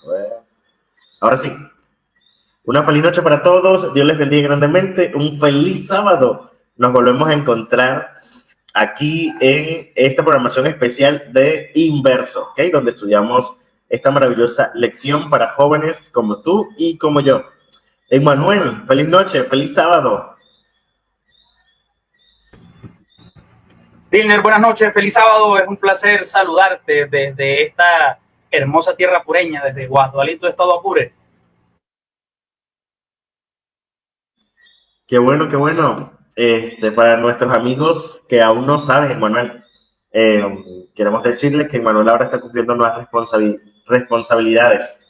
A ver. Ahora sí. Una feliz noche para todos. Dios les bendiga grandemente. Un feliz sábado. Nos volvemos a encontrar aquí en esta programación especial de Inverso, ¿ok? Donde estudiamos esta maravillosa lección para jóvenes como tú y como yo. Emmanuel, feliz noche, feliz sábado. Dilner, buenas noches, feliz sábado. Es un placer saludarte desde esta hermosa tierra pureña, desde Guasdualito, estado Apure. Qué bueno, qué bueno. Para nuestros amigos que aún no saben, Emmanuel, queremos decirles que Emmanuel ahora está cumpliendo nuevas responsabilidades.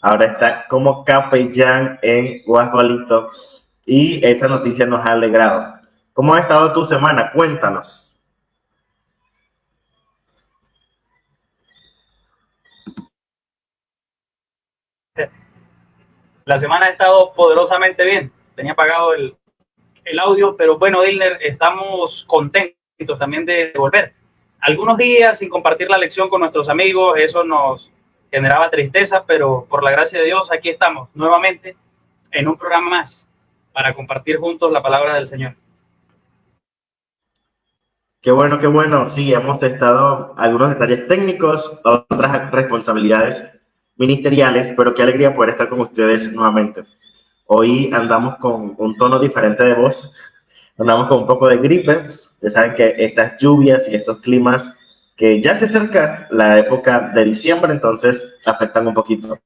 Ahora está como capellán en Guasdualito y esa noticia nos ha alegrado. ¿Cómo ha estado tu semana? Cuéntanos. La semana ha estado poderosamente bien. Tenía apagado el audio, pero bueno, Dilner, estamos contentos también de volver. Algunos días sin compartir la lección con nuestros amigos, eso nos generaba tristeza, pero por la gracia de Dios aquí estamos nuevamente en un programa más para compartir juntos la palabra del Señor. Qué bueno, qué bueno. Sí, hemos estado algunos detalles técnicos, otras responsabilidades ministeriales, pero qué alegría poder estar con ustedes nuevamente. Hoy andamos con un tono diferente de voz, andamos con un poco de gripe. Ya saben que estas lluvias y estos climas que ya se acerca la época de diciembre, entonces afectan un poquito.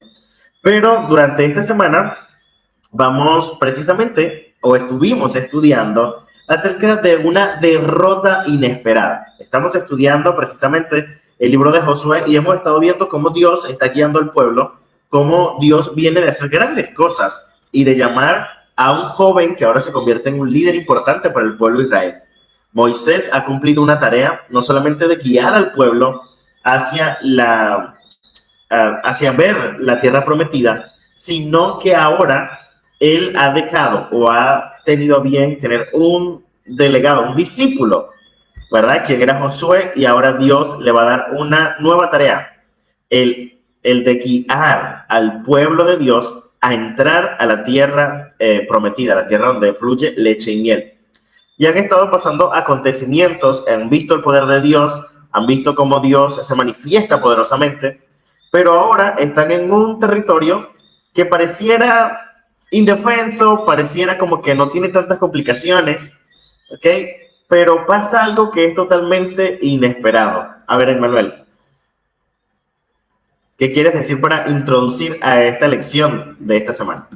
Pero durante esta semana vamos precisamente, o estuvimos estudiando acerca de una derrota inesperada. Estamos estudiando precisamente el libro de Josué y hemos estado viendo cómo Dios está guiando al pueblo, cómo Dios viene de hacer grandes cosas y de llamar a un joven que ahora se convierte en un líder importante para el pueblo de Israel. Moisés ha cumplido una tarea no solamente de guiar al pueblo hacia hacia ver la tierra prometida, sino que ahora él ha dejado o ha tenido a bien tener un delegado, un discípulo, ¿verdad? Quien era Josué, y ahora Dios le va a dar una nueva tarea, el de guiar al pueblo de Dios a entrar a la tierra prometida, la tierra donde fluye leche y miel. Y han estado pasando acontecimientos, han visto el poder de Dios, han visto cómo Dios se manifiesta poderosamente, pero ahora están en un territorio que pareciera indefenso, pareciera como que no tiene tantas complicaciones, ¿ok? Pero pasa algo que es totalmente inesperado. A ver, Emmanuel, ¿qué quieres decir para introducir a esta lección de esta semana?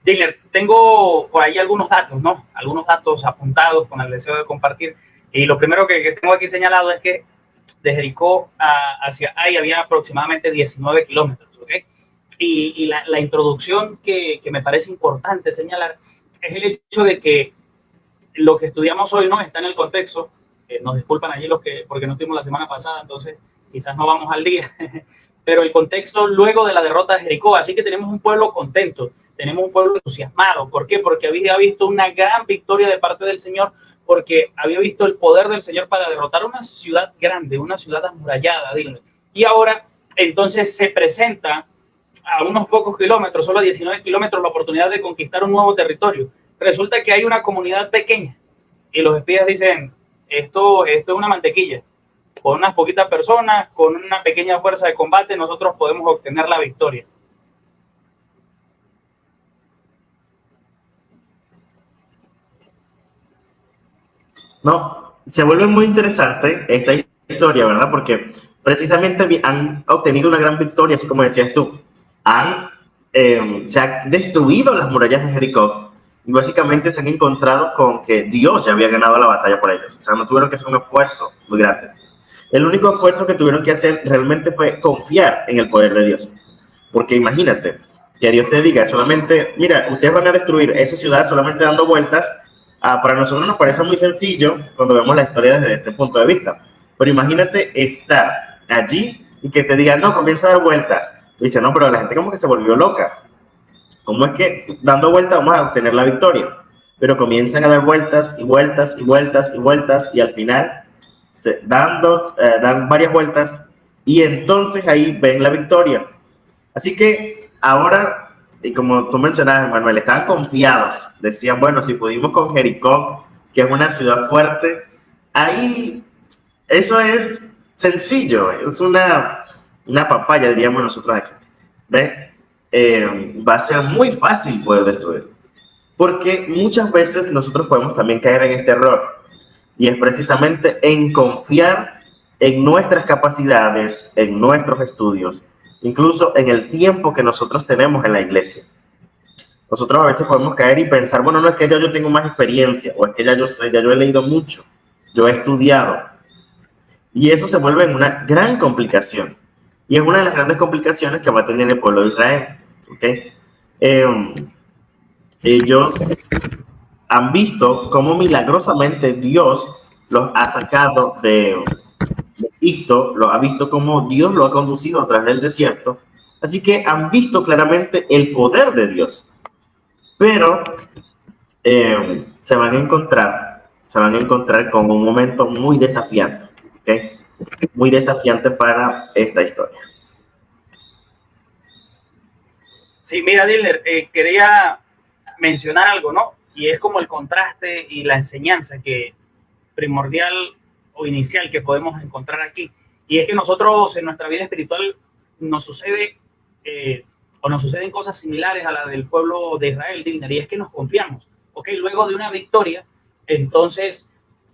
Dilner, tengo por ahí algunos datos, ¿no? Algunos datos apuntados con el deseo de compartir. Y lo primero que tengo aquí señalado es que de Jericó hacia ahí había aproximadamente 19 kilómetros, ¿ok? Y la introducción que me parece importante señalar es el hecho de que lo que estudiamos hoy no está en el contexto. Nos disculpan allí los que, porque no estuvimos la semana pasada, entonces quizás no vamos al día, pero el contexto luego de la derrota de Jericó, así que tenemos un pueblo contento, tenemos un pueblo entusiasmado. ¿Por qué? Porque había visto una gran victoria de parte del Señor, porque había visto el poder del Señor para derrotar una ciudad grande, una ciudad amurallada, dile. Y ahora entonces se presenta a unos pocos kilómetros, solo a 19 kilómetros, la oportunidad de conquistar un nuevo territorio. Resulta que hay una comunidad pequeña y los espías dicen, esto es una mantequilla. Con unas poquitas personas, con una pequeña fuerza de combate, nosotros podemos obtener la victoria. No, se vuelve muy interesante esta historia, ¿verdad? Porque precisamente han obtenido una gran victoria, así como decías tú. Se han destruido las murallas de Jericó y básicamente se han encontrado con que Dios ya había ganado la batalla por ellos. O sea, no tuvieron que hacer un esfuerzo muy grande. El único esfuerzo que tuvieron que hacer realmente fue confiar en el poder de Dios. Porque imagínate que Dios te diga solamente, mira, ustedes van a destruir esa ciudad solamente dando vueltas. Para nosotros nos parece muy sencillo cuando vemos la historia desde este punto de vista. Pero imagínate estar allí y que te digan, no, comienza a dar vueltas. Y dice, no, pero la gente como que se volvió loca. ¿Cómo es que dando vueltas vamos a obtener la victoria? Pero comienzan a dar vueltas y vueltas y vueltas y vueltas y al final dan varias vueltas y entonces ahí ven la victoria. Así que ahora, y como tú mencionabas, Manuel, estaban confiados. Decían, bueno, si pudimos con Jericó, que es una ciudad fuerte, ahí eso es sencillo, es una papaya, diríamos nosotros aquí. ¿Ves? Va a ser muy fácil poder destruir. Porque muchas veces nosotros podemos también caer en este error. Y es precisamente en confiar en nuestras capacidades, en nuestros estudios, incluso en el tiempo que nosotros tenemos en la iglesia. Nosotros a veces podemos caer y pensar, bueno, no es que ya yo tengo más experiencia, o es que ya yo sé, ya yo he leído mucho, yo he estudiado. Y eso se vuelve en una gran complicación. Y es una de las grandes complicaciones que va a tener el pueblo de Israel. ¿Okay? Ellos han visto cómo milagrosamente Dios los ha sacado de Egipto, los ha visto cómo Dios los ha conducido a través del desierto. Así que han visto claramente el poder de Dios. Pero se van a encontrar con un momento muy desafiante. ¿Okay? Muy desafiante para esta historia. Sí, mira, Diller, quería mencionar algo, ¿no? Y es como el contraste y la enseñanza que primordial o inicial que podemos encontrar aquí. Y es que nosotros en nuestra vida espiritual nos sucede o nos suceden cosas similares a la del pueblo de Israel, Diller, y es que nos confiamos. ¿Ok? Luego de una victoria, entonces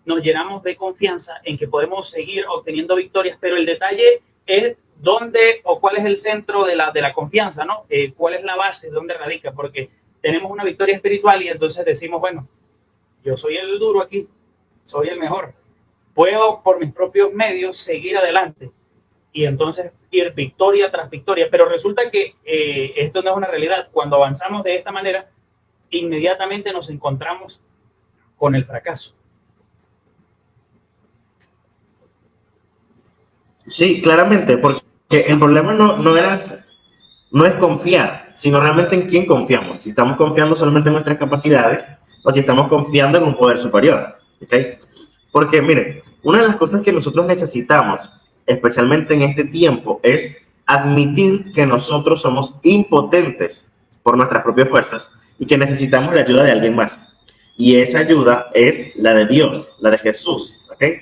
nos llenamos de confianza en que podemos seguir obteniendo victorias, pero el detalle es dónde o cuál es el centro de la confianza, ¿no? ¿Cuál es la base, dónde radica? Porque tenemos una victoria espiritual y entonces decimos, bueno, yo soy el duro aquí, soy el mejor, puedo por mis propios medios seguir adelante y entonces ir victoria tras victoria, pero resulta que esto no es una realidad. Cuando avanzamos de esta manera, inmediatamente nos encontramos con el fracaso. Sí, claramente, porque el problema no es confiar, sino realmente en quién confiamos. Si estamos confiando solamente en nuestras capacidades o si estamos confiando en un poder superior. ¿Okay? Porque, miren, una de las cosas que nosotros necesitamos, especialmente en este tiempo, es admitir que nosotros somos impotentes por nuestras propias fuerzas y que necesitamos la ayuda de alguien más. Y esa ayuda es la de Dios, la de Jesús. ¿Okay?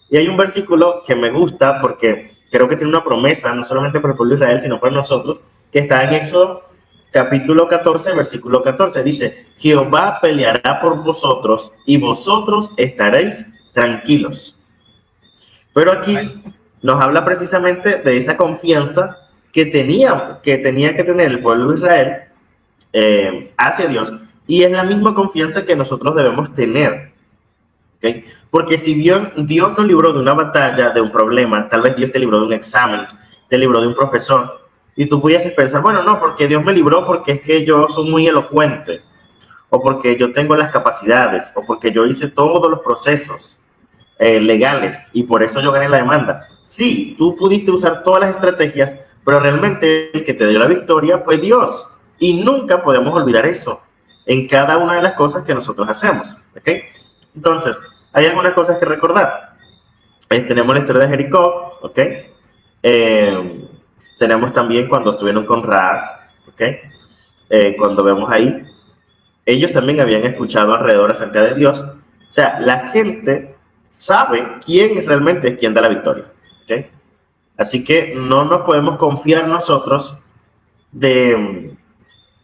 Y hay un versículo que me gusta porque creo que tiene una promesa, no solamente para el pueblo de Israel, sino para nosotros, que está en Éxodo capítulo 14, versículo 14. Dice, Jehová peleará por vosotros y vosotros estaréis tranquilos. Pero aquí nos habla precisamente de esa confianza que tenía que tener el pueblo de Israel hacia Dios. Y es la misma confianza que nosotros debemos tener. ¿Okay? Porque si Dios nos libró de una batalla, de un problema, tal vez Dios te libró de un examen, te libró de un profesor, y tú pudieses pensar, bueno, no, porque Dios me libró porque es que yo soy muy elocuente, o porque yo tengo las capacidades, o porque yo hice todos los procesos legales, y por eso yo gané la demanda. Sí, tú pudiste usar todas las estrategias, pero realmente el que te dio la victoria fue Dios, y nunca podemos olvidar eso en cada una de las cosas que nosotros hacemos. ¿Okay? Entonces, hay algunas cosas que recordar. Tenemos la historia de Jericó, ¿ok? Tenemos también cuando estuvieron con Raab, ¿ok? Cuando vemos ahí, ellos también habían escuchado alrededor acerca de Dios. O sea, la gente sabe quién realmente es quien da la victoria, ¿ok? Así que no nos podemos confiar nosotros de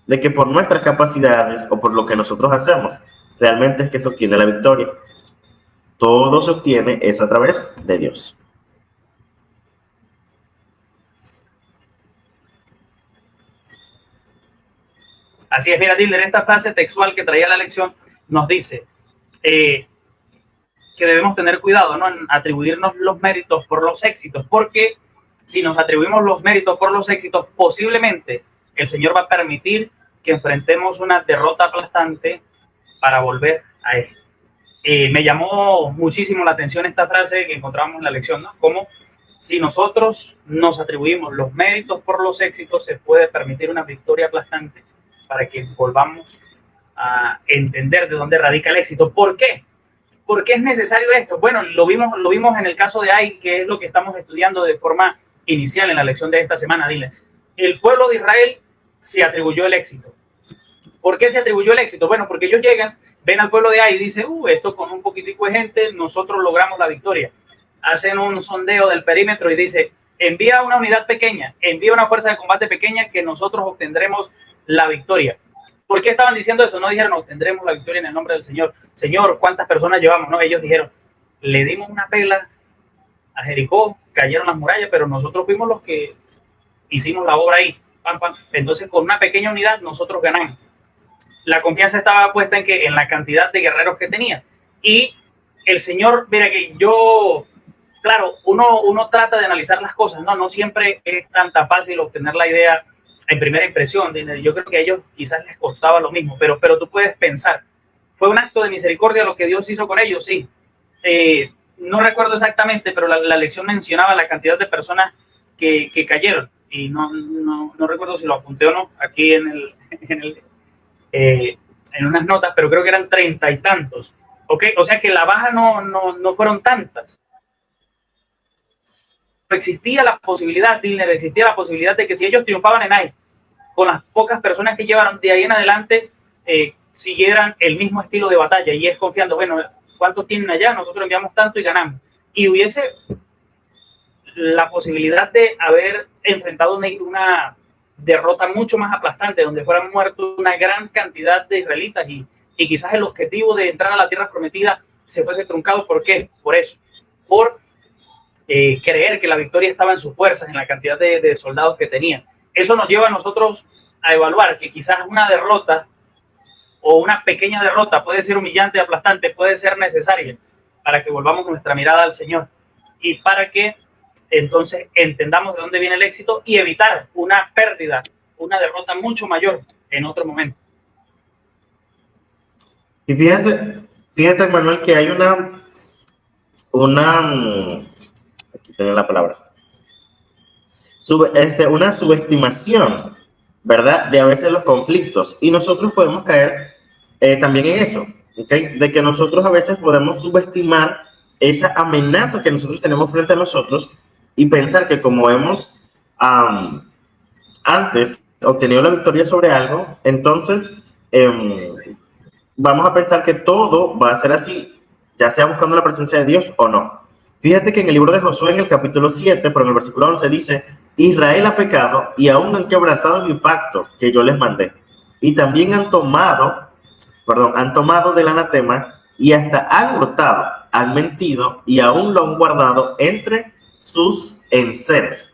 que por nuestras capacidades o por lo que nosotros hacemos, realmente es que se obtiene la victoria. Todo se obtiene es a través de Dios. Así es, mira, Diller, esta frase textual que traía la lección nos dice que debemos tener cuidado, ¿no?, en atribuirnos los méritos por los éxitos, porque si nos atribuimos los méritos por los éxitos, posiblemente el Señor va a permitir que enfrentemos una derrota aplastante para volver a Él. Me llamó muchísimo la atención esta frase que encontramos en la lección, ¿no? Como si nosotros nos atribuimos los méritos por los éxitos, se puede permitir una victoria aplastante para que volvamos a entender de dónde radica el éxito. ¿Por qué? ¿Por qué es necesario esto? Bueno, lo vimos en el caso de Ai, que es lo que estamos estudiando de forma inicial en la lección de esta semana. Dile, el pueblo de Israel se atribuyó el éxito. ¿Por qué se atribuyó el éxito? Bueno, porque ellos llegan, ven al pueblo de Ai y dicen, esto con un poquitico de gente, nosotros logramos la victoria. Hacen un sondeo del perímetro y dice, envía una unidad pequeña, envía una fuerza de combate pequeña que nosotros obtendremos la victoria. ¿Por qué estaban diciendo eso? No dijeron, obtendremos la victoria en el nombre del Señor. Señor, ¿cuántas personas llevamos? No, ellos dijeron, le dimos una pela a Jericó, cayeron las murallas, pero nosotros fuimos los que hicimos la obra ahí. Pam, pam. Entonces, con una pequeña unidad, nosotros ganamos. La confianza estaba puesta en la cantidad de guerreros que tenía. Y el Señor, mira que yo, claro, uno trata de analizar las cosas, no siempre es tan fácil obtener la idea en primera impresión. Yo creo que a ellos quizás les costaba lo mismo, pero tú puedes pensar, ¿fue un acto de misericordia lo que Dios hizo con ellos? Sí. No recuerdo exactamente, pero la lección mencionaba la cantidad de personas que cayeron, y no recuerdo si lo apunté o no aquí en unas notas, pero creo que eran 30 y tantos. ¿Okay? O sea que la baja no fueron tantas. Existía la posibilidad de que si ellos triunfaban en Ai, con las pocas personas que llevaron de ahí en adelante, siguieran el mismo estilo de batalla, y es confiando, bueno, ¿cuántos tienen allá? Nosotros enviamos tanto y ganamos. Y hubiese la posibilidad de haber enfrentado una derrota mucho más aplastante, donde fueran muertos una gran cantidad de israelitas, y quizás el objetivo de entrar a la tierra prometida se fuese truncado. ¿Por qué? Por eso, por creer que la victoria estaba en sus fuerzas, en la cantidad de soldados que tenían. Eso nos lleva a nosotros a evaluar que quizás una derrota o una pequeña derrota puede ser humillante y aplastante, puede ser necesaria para que volvamos nuestra mirada al Señor, y para que entonces entendamos de dónde viene el éxito y evitar una pérdida, una derrota mucho mayor en otro momento. Y fíjate, Manuel, que hay una aquí tengo la palabra, una subestimación, ¿verdad?, de a veces los conflictos, y nosotros podemos caer también en eso, ¿okay? De que nosotros a veces podemos subestimar esa amenaza que nosotros tenemos frente a nosotros, y pensar que como hemos antes obtenido la victoria sobre algo, entonces vamos a pensar que todo va a ser así, ya sea buscando la presencia de Dios o no. Fíjate que en el libro de Josué, en el capítulo 7, pero en el versículo 11 dice, Israel ha pecado y aún han quebrantado mi pacto que yo les mandé. Y también han tomado del anatema, y hasta han hurtado, han mentido y aún lo han guardado entre sus enseres.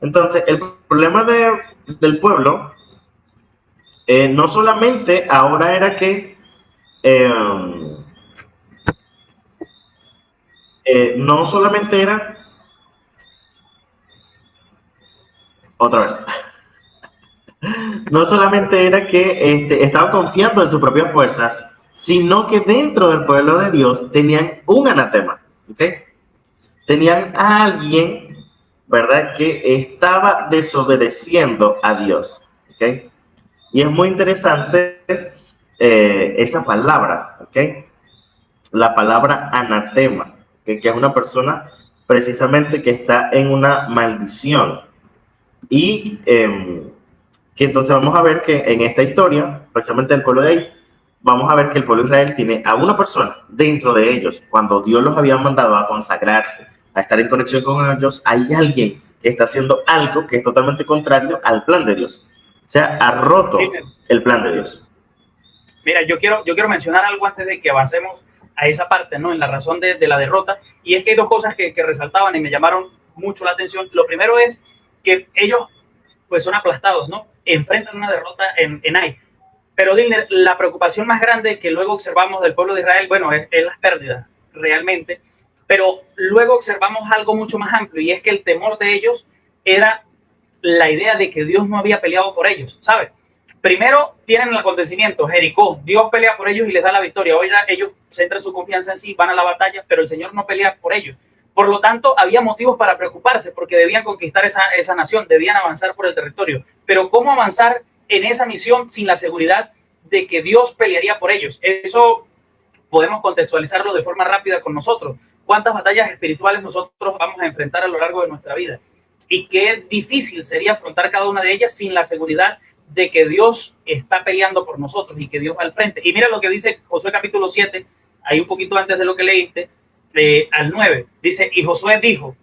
Entonces, el problema del pueblo no solamente ahora era que no solamente era otra vez no solamente era que estaban confiando en sus propias fuerzas, sino que dentro del pueblo de Dios tenían un anatema, ¿okay? Tenían a alguien, ¿verdad?, que estaba desobedeciendo a Dios, ¿okay? Y es muy interesante esa palabra, ¿okay? La palabra anatema, que es una persona precisamente que está en una maldición. Y que entonces vamos a ver que en esta historia, precisamente el pueblo de ahí, vamos a ver que el pueblo de Israel tiene a una persona dentro de ellos. Cuando Dios los había mandado a consagrarse, a estar en conexión con ellos, hay alguien que está haciendo algo que es totalmente contrario al plan de Dios. O sea, ha roto el plan de Dios. Mira, yo quiero mencionar algo antes de que avancemos a esa parte, ¿no?, en la razón de la derrota, y es que hay dos cosas que resaltaban y me llamaron mucho la atención. Lo primero es que ellos pues son aplastados, ¿no?, enfrentan una derrota en Ai. Pero Dilner, la preocupación más grande que luego observamos del pueblo de Israel, bueno, es las pérdidas, realmente. Pero luego observamos algo mucho más amplio, y es que el temor de ellos era la idea de que Dios no había peleado por ellos, ¿sabes? Primero tienen el acontecimiento, Jericó, Dios pelea por ellos y les da la victoria. Hoy ellos centran su confianza en sí, van a la batalla, pero el Señor no pelea por ellos. Por lo tanto, había motivos para preocuparse, porque debían conquistar esa nación, debían avanzar por el territorio. Pero ¿cómo avanzar en esa misión sin la seguridad de que Dios pelearía por ellos? Eso podemos contextualizarlo de forma rápida con nosotros. ¿Cuántas batallas espirituales nosotros vamos a enfrentar a lo largo de nuestra vida? Y qué difícil sería afrontar cada una de ellas sin la seguridad de que Dios está peleando por nosotros y que Dios va al frente. Y mira lo que dice Josué capítulo 7, ahí un poquito antes de lo que leíste, al 9. Dice, y Josué dijo,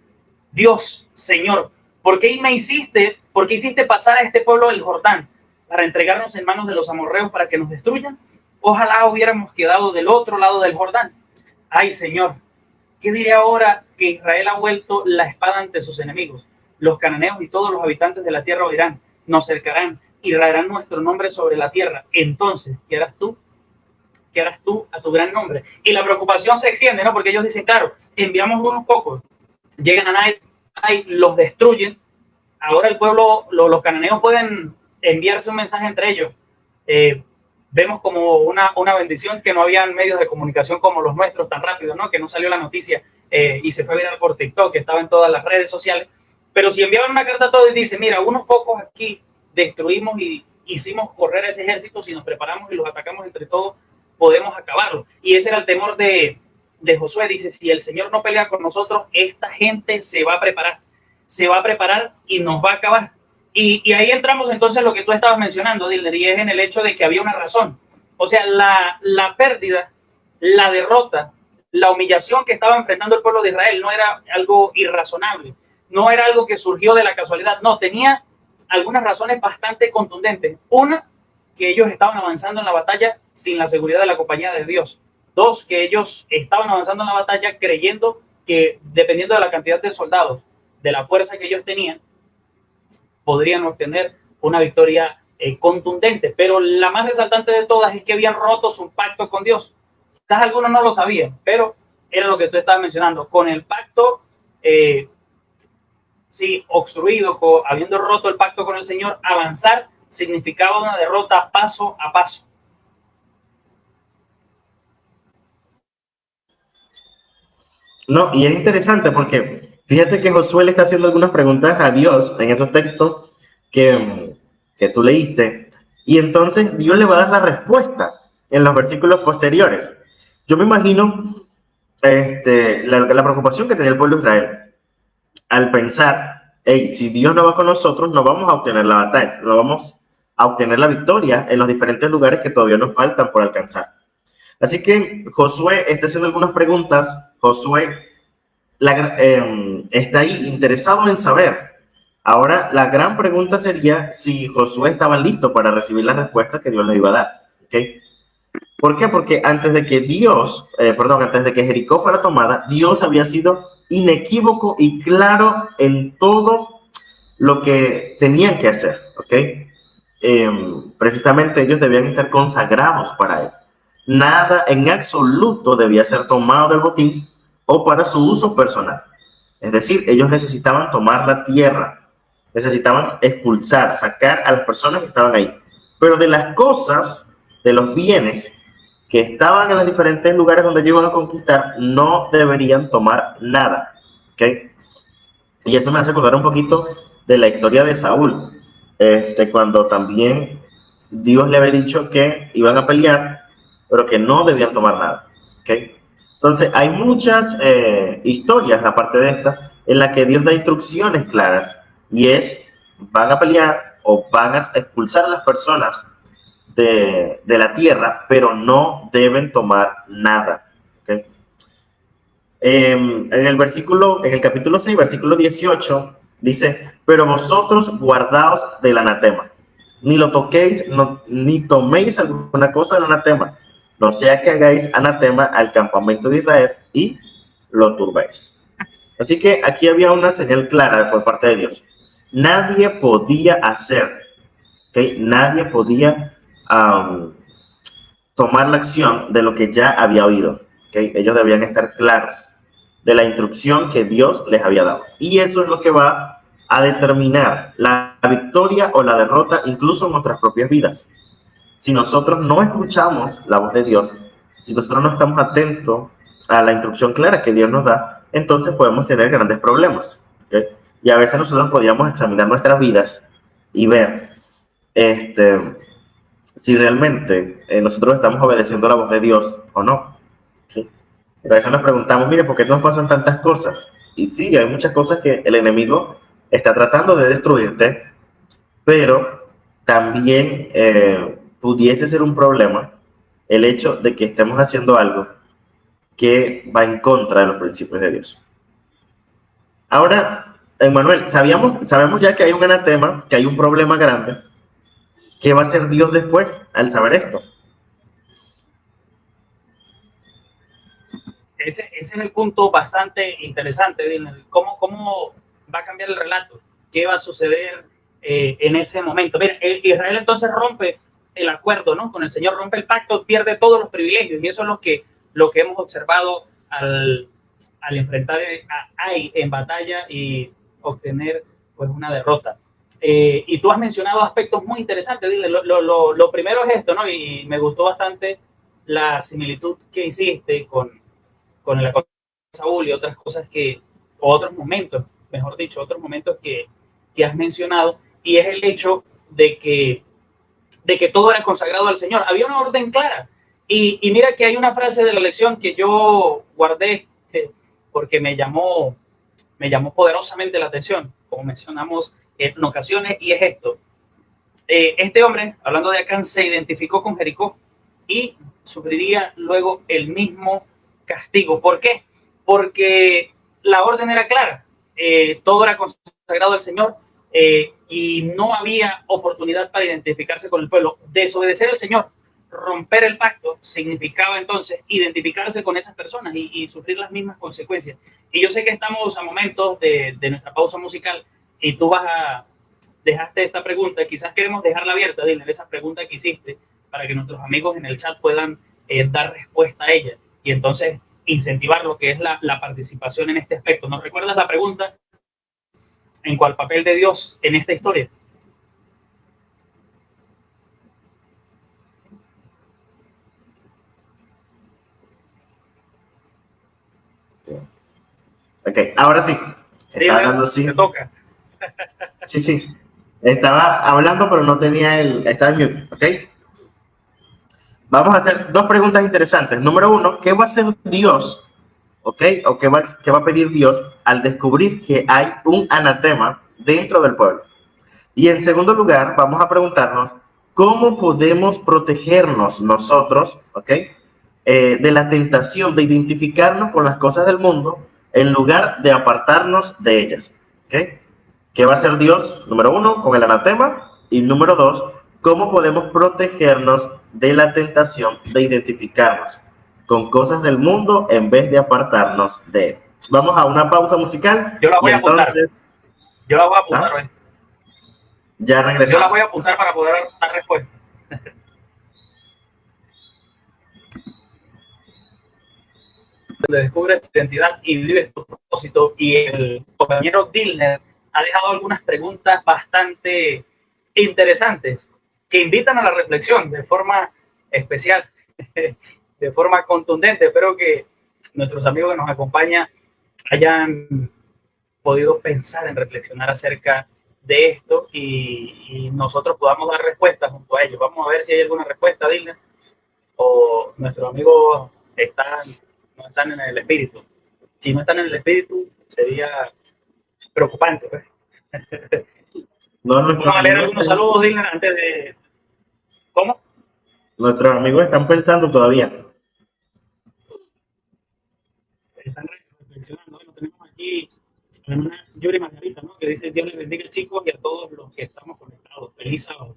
Dios, Señor, ¿por qué hiciste pasar a este pueblo el Jordán para entregarnos en manos de los amorreos para que nos destruyan? Ojalá hubiéramos quedado del otro lado del Jordán. Ay, Señor, ¿qué diré ahora que Israel ha vuelto la espada ante sus enemigos? Los cananeos y todos los habitantes de la tierra oirán, nos cercarán y raerán nuestro nombre sobre la tierra. Entonces, ¿qué harás tú? ¿Qué harás tú a tu gran nombre? Y la preocupación se extiende, ¿no? Porque ellos dicen, claro, enviamos unos pocos, llegan a Nai, los destruyen. Ahora el pueblo, los cananeos pueden enviarse un mensaje entre ellos. Vemos como una bendición que no habían medios de comunicación como los nuestros tan rápido, ¿no? Que no salió la noticia y se fue viral por TikTok, que estaba en todas las redes sociales. Pero si enviaban una carta a todos y dicen, mira, unos pocos aquí destruimos y hicimos correr ese ejército, si nos preparamos y los atacamos entre todos, podemos acabarlo. Y ese era el temor de Josué. Dice, si el Señor no pelea con nosotros, esta gente se va a preparar y nos va a acabar. Y ahí entramos entonces a lo que tú estabas mencionando, Dilner, y es en el hecho de que había una razón. O sea, la pérdida, la derrota, la humillación que estaba enfrentando el pueblo de Israel no era algo irrazonable, no era algo que surgió de la casualidad, no, tenía algunas razones bastante contundentes. Una, que ellos estaban avanzando en la batalla sin la seguridad de la compañía de Dios. Dos, que ellos estaban avanzando en la batalla creyendo que, dependiendo de la cantidad de soldados, de la fuerza que ellos tenían, podrían obtener una victoria contundente. Pero la más resaltante de todas es que habían roto su pacto con Dios. Quizás algunos no lo sabían, pero era lo que tú estabas mencionando. Con el pacto, sí, obstruido, habiendo roto el pacto con el Señor, avanzar significaba una derrota paso a paso. No, y es interesante porque fíjate que Josué le está haciendo algunas preguntas a Dios en esos textos que tú leíste, y entonces Dios le va a dar la respuesta en los versículos posteriores. Yo me imagino la preocupación que tenía el pueblo de Israel al pensar, hey, si Dios no va con nosotros, no vamos a obtener la batalla, no vamos a obtener la victoria en los diferentes lugares que todavía nos faltan por alcanzar. Así que Josué está haciendo algunas preguntas. Josué está ahí interesado en saber. Ahora, la gran pregunta sería si Josué estaba listo para recibir la respuesta que Dios le iba a dar. ¿Okay? ¿Por qué? Porque antes de que Jericó fuera tomada, Dios había sido inequívoco y claro en todo lo que tenían que hacer. ¿Okay? Precisamente ellos debían estar consagrados para él. Nada en absoluto debía ser tomado del botín o para su uso personal. Es decir, ellos necesitaban tomar la tierra, necesitaban expulsar, sacar a las personas que estaban ahí. Pero de las cosas, de los bienes que estaban en los diferentes lugares donde ellos iban a conquistar, no deberían tomar nada. ¿Okay? Y eso me hace acordar un poquito de la historia de Saúl, cuando también Dios le había dicho que iban a pelear, pero que no debían tomar nada. ¿Okay? Entonces, hay muchas historias, aparte de esta, en la que Dios da instrucciones claras, y es, van a pelear o van a expulsar a las personas de la tierra, pero no deben tomar nada. ¿Okay? En el capítulo 6, versículo 18, dice, pero vosotros guardaos del anatema, ni lo toquéis, ni toméis alguna cosa del anatema, no sea que hagáis anatema al campamento de Israel y lo turbéis. Así que aquí había una señal clara por parte de Dios. Nadie podía hacer, ¿okay? Nadie podía tomar la acción de lo que ya había oído. ¿Okay? Ellos debían estar claros de la instrucción que Dios les había dado. Y eso es lo que va a determinar la victoria o la derrota, incluso en nuestras propias vidas. Si nosotros no escuchamos la voz de Dios, si nosotros no estamos atentos a la instrucción clara que Dios nos da, entonces podemos tener grandes problemas. ¿Okay? Y a veces nosotros podríamos examinar nuestras vidas y ver si realmente nosotros estamos obedeciendo la voz de Dios o no. a veces nos preguntamos, mire, ¿por qué nos pasan tantas cosas? Y sí, hay muchas cosas que el enemigo está tratando de destruirte, pero también pudiese ser un problema el hecho de que estemos haciendo algo que va en contra de los principios de Dios. Ahora, Manuel, sabemos ya que hay un anatema, que hay un problema grande. ¿Qué va a hacer Dios después al saber esto? Ese es el punto bastante interesante, Dylan. ¿Cómo va a cambiar el relato? ¿Qué va a suceder en ese momento? Mira, Israel entonces rompe el acuerdo, ¿no? Con el Señor, rompe el pacto, pierde todos los privilegios, y eso es lo que hemos observado al enfrentar a Ai en batalla y obtener pues una derrota. Y tú has mencionado aspectos muy interesantes, Dylan. Lo primero es esto, ¿no? Y me gustó bastante la similitud que hiciste con el acoso de Saúl y otras cosas o otros momentos, mejor dicho, otros momentos que has mencionado, y es el hecho de que todo era consagrado al Señor. Había una orden clara. Y mira que hay una frase de la lección que yo guardé porque me llamó poderosamente la atención, como mencionamos en ocasiones, y es esto. Este hombre, hablando de Acán, se identificó con Jericó y sufriría luego el mismo castigo. ¿Por qué? Porque la orden era clara, todo era consagrado al Señor, y no había oportunidad para identificarse con el pueblo. Desobedecer al Señor, romper el pacto, significaba entonces identificarse con esas personas y sufrir las mismas consecuencias. Y yo sé que estamos a momentos de nuestra pausa musical y tú dejaste esta pregunta, quizás queremos dejarla abierta, Diner, esa pregunta que hiciste, para que nuestros amigos en el chat puedan dar respuesta a ella y entonces incentivar lo que es la participación en este aspecto. ¿Nos recuerdas la pregunta? ¿En cuál papel de Dios en esta historia? Ok, ahora sí. Estaba hablando Diner, así. te toca. Sí, sí. Estaba hablando, pero no tenía estaba en mute, ¿ok? Vamos a hacer dos preguntas interesantes. Número uno, ¿qué va a hacer Dios, ¿ok? ¿O qué va a pedir Dios al descubrir que hay un anatema dentro del pueblo? Y en segundo lugar, vamos a preguntarnos, ¿cómo podemos protegernos nosotros, ¿ok? De la tentación de identificarnos con las cosas del mundo en lugar de apartarnos de ellas, ¿ok? ¿Qué va a hacer Dios? Número uno, con el anatema. Y número dos, ¿cómo podemos protegernos de la tentación de identificarnos con cosas del mundo en vez de apartarnos de él? Vamos a una pausa musical Yo la y voy a apuntar. entonces... Yo la voy a apuntar, ¿ah? ¿ves? Ya Yo la regresamos. voy a apuntar para poder dar respuesta. Descubres tu identidad y vives tu propósito. Y el compañero Dilner ha dejado algunas preguntas bastante interesantes que invitan a la reflexión de forma especial, de forma contundente. Espero que nuestros amigos que nos acompañan hayan podido pensar en reflexionar acerca de esto y nosotros podamos dar respuestas junto a ellos. Vamos a ver si hay alguna respuesta, Dilner, o nuestros amigos no están en el espíritu. Si no están en el espíritu, sería preocupante, pues. No, nuestros Vamos a leer amigos algunos están, saludos, Dylan, antes de... ¿Cómo? nuestros amigos están pensando todavía. Están reflexionando. Bueno, tenemos aquí a la hermana Yuri Margarita, ¿no? Que dice: Dios les bendiga, chicos, y a todos los que estamos conectados. Feliz sábado.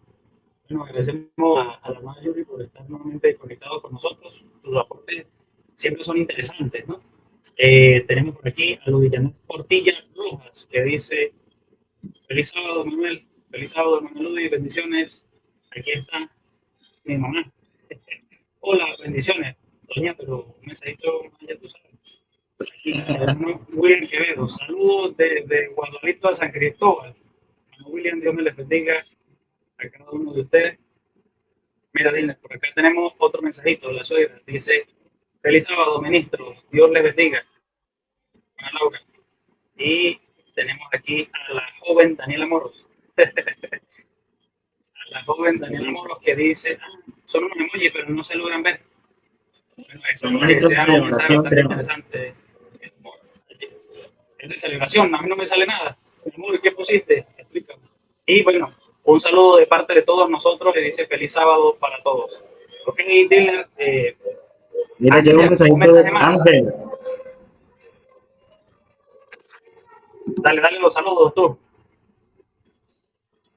Bueno, agradecemos a la hermana Yuri por estar nuevamente conectado con nosotros. Sus aportes siempre son interesantes, ¿no? Tenemos por aquí a Ludillanet Portilla Rojas, que dice: feliz sábado, Manuel. Feliz sábado, Manuel, y bendiciones. Aquí está mi mamá. Hola, bendiciones. Doña, pero un mensajito, ya tú sabes. Aquí, William Quevedo. Saludos desde Guadalito a San Cristóbal. William, Dios me les bendiga a cada uno de ustedes. Mira, Dile, por acá tenemos otro mensajito. La suegra dice: feliz sábado, ministros. Dios les bendiga. Ana Laura. Y tenemos aquí a la joven Daniela Moros. A la joven Daniela Moros que dice: son unos emojis, pero no se logran ver. Bueno, Son espero que minutos sea de un mensaje oración, bastante creo. interesante. Es de celebración, a mí no me sale nada. Mi amor, ¿qué pusiste? Explícame. Y bueno, un saludo de parte de todos nosotros que dice feliz sábado para todos. Ok, Dylan, Mira, llega un Ángel, un mensajito mensaje de más. Ángel. Dale, dale los saludos tú.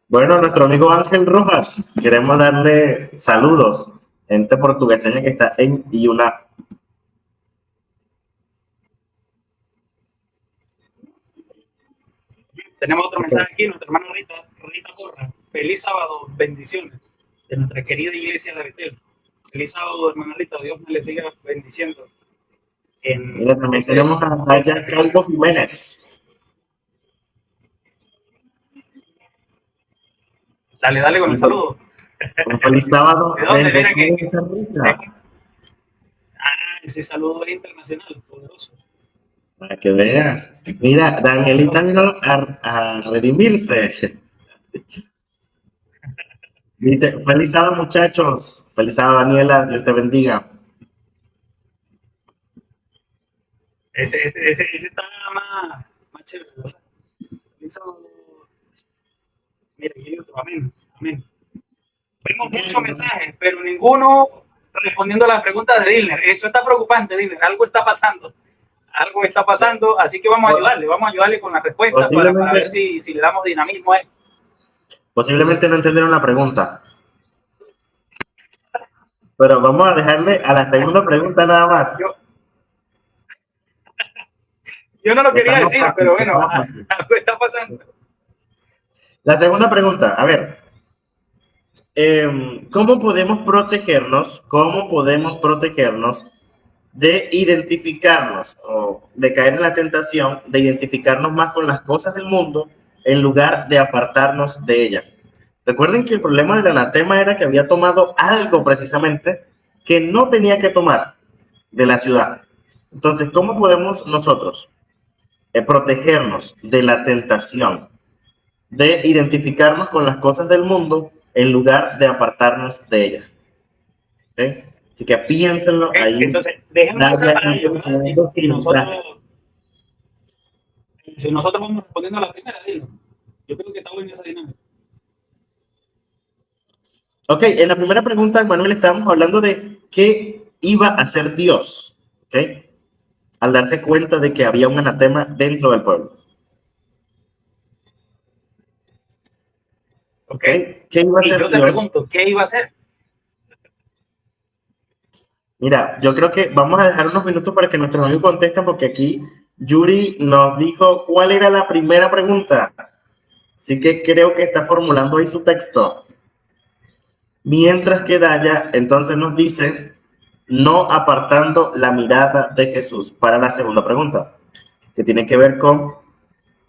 Bueno, nuestro amigo Ángel Rojas, queremos darle saludos. Gente portugueseña que está en UNAF. Tenemos otro mensaje aquí, nuestra hermana Rita Corra. Feliz sábado, bendiciones de nuestra querida iglesia de Betel. Feliz sábado, hermana Rita, Dios me le siga bendiciendo Mira, en también ese tenemos a bello Raya territorio. Calvo Jiménez. Dale, dale con el Un, saludo. un feliz sábado ¿De dónde? desde Mira que, Costa Rica. ese saludo es internacional, poderoso. Para que veas. Mira, Danielita vino a redimirse. Dice, feliz sábado muchachos. Feliz sábado Daniela, Dios te bendiga. Ese está más chévere, ¿verdad? Eso, mira, y otro, amén, amén. Así Vemos que, muchos mensajes, pero ninguno respondiendo a las preguntas de Dilner. Eso está preocupante, Dilner. Algo está pasando. Algo está pasando, así que vamos a ayudarle con la respuesta para ver posiblemente, si le damos dinamismo a él. posiblemente no entendieron la pregunta, pero vamos a dejarle a la segunda pregunta nada más. Yo, yo no lo Está quería más decir, fácil, pero está bueno, más fácil. algo está pasando. La segunda pregunta, a ver, ¿cómo podemos protegernos? ¿Cómo podemos protegernos de identificarnos o de caer en la tentación de identificarnos más con las cosas del mundo en lugar de apartarnos de ella? Recuerden que el problema del anatema era que había tomado algo precisamente que no tenía que tomar de la ciudad. Entonces, ¿cómo podemos nosotros protegernos de la tentación de identificarnos con las cosas del mundo en lugar de apartarnos de ellas? ¿Okay? Así que piénsenlo ¿Okay? ahí, Entonces, déjenme empezar darle para ello, ¿verdad? un Y mensaje. si nosotros vamos respondiendo a la primera, dilo. Yo creo que está buena esa dinámica. Ok, en la primera pregunta, Manuel, estábamos hablando de qué iba a hacer Dios, ¿ok? Al darse cuenta de que había un anatema dentro del pueblo, ¿Ok? ¿ok? ¿Qué iba a Y hacer yo te Dios? pregunto, ¿qué iba a hacer? Mira, yo creo que vamos a dejar unos minutos para que nuestros amigos contesten, porque aquí Yuri nos dijo cuál era la primera pregunta. Así que creo que está formulando ahí su texto. Mientras que Daya entonces nos dice, no apartando la mirada de Jesús para la segunda pregunta, que tiene que ver con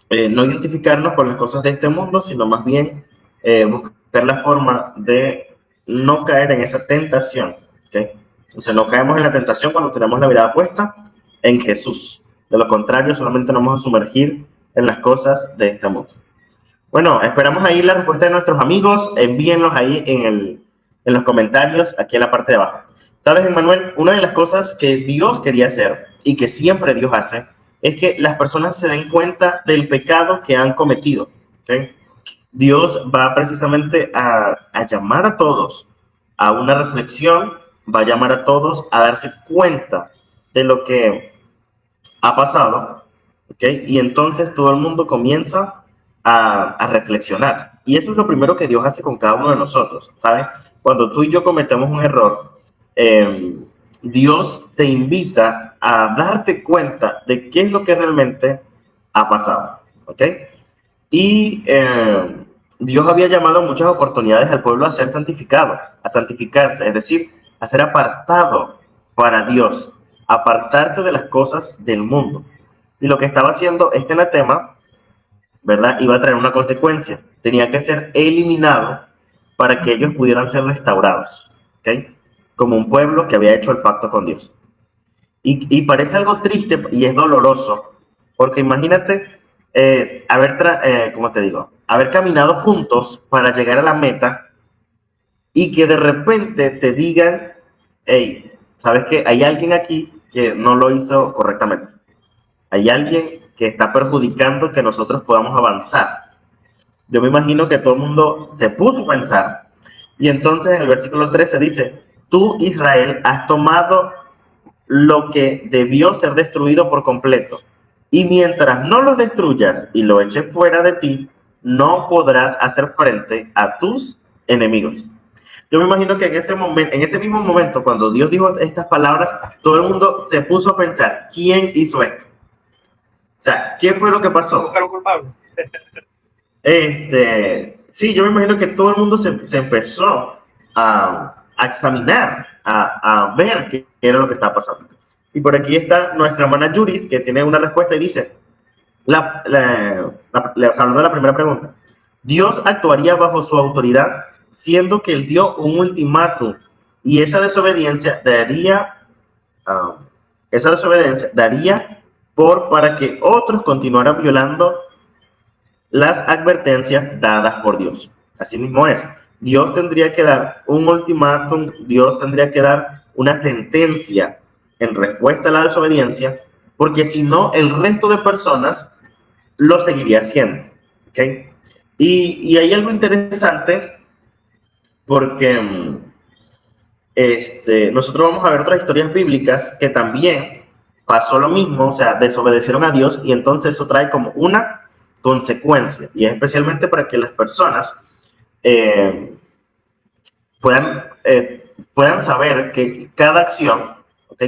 no identificarnos con las cosas de este mundo, sino más bien buscar la forma de no caer en esa tentación. ¿Okay? Entonces no caemos en la tentación cuando tenemos la mirada puesta en Jesús. De lo contrario, solamente nos vamos a sumergir en las cosas de este mundo. Bueno, esperamos ahí la respuesta de nuestros amigos. Envíenlos ahí en los comentarios, aquí en la parte de abajo. ¿Sabes, Emmanuel? Una de las cosas que Dios quería hacer y que siempre Dios hace es que las personas se den cuenta del pecado que han cometido. ¿Okay? Dios va precisamente a llamar a todos a una reflexión, va a llamar a todos a darse cuenta de lo que ha pasado, ¿okay? Y entonces todo el mundo comienza a reflexionar. Y eso es lo primero que Dios hace con cada uno de nosotros, ¿sabes? Cuando tú y yo cometemos un error, Dios te invita a darte cuenta de qué es lo que realmente ha pasado, ¿ok? Y Dios había llamado muchas oportunidades al pueblo a ser santificado, a santificarse, es decir, a ser apartado para Dios, apartarse de las cosas del mundo. Y lo que estaba haciendo este anatema, ¿verdad? Iba a traer una consecuencia. Tenía que ser eliminado para que ellos pudieran ser restaurados, ¿ok? Como un pueblo que había hecho el pacto con Dios. Y parece algo triste y es doloroso, porque imagínate ¿cómo te digo? Haber caminado juntos para llegar a la meta y que de repente te digan, hey, sabes que hay alguien aquí que no lo hizo correctamente. Hay alguien que está perjudicando que nosotros podamos avanzar. Yo me imagino que todo el mundo se puso a pensar. Y entonces el versículo 13 dice, tú, Israel, has tomado lo que debió ser destruido por completo. Y mientras no lo destruyas y lo eches fuera de ti, no podrás hacer frente a tus enemigos. Yo me imagino que en ese momento, en ese mismo momento, cuando Dios dijo estas palabras, todo el mundo se puso a pensar, ¿quién hizo esto? O sea, ¿qué fue lo que pasó? Buscar un culpable. Sí, yo me imagino que todo el mundo se empezó a examinar, a ver qué era lo que estaba pasando. Y por aquí está nuestra hermana Yuris, que tiene una respuesta y dice, hablando de la primera pregunta, Dios actuaría bajo su autoridad, siendo que él dio un ultimátum, y esa desobediencia daría para que otros continuaran violando las advertencias dadas por Dios. Así mismo es. Dios tendría que dar un ultimátum, Dios tendría que dar una sentencia en respuesta a la desobediencia, porque si no, el resto de personas lo seguiría haciendo. ¿Okay? Y hay algo interesante porque nosotros vamos a ver otras historias bíblicas que también pasó lo mismo, o sea, desobedecieron a Dios y entonces eso trae como una consecuencia, y es especialmente para que las personas puedan saber que cada acción,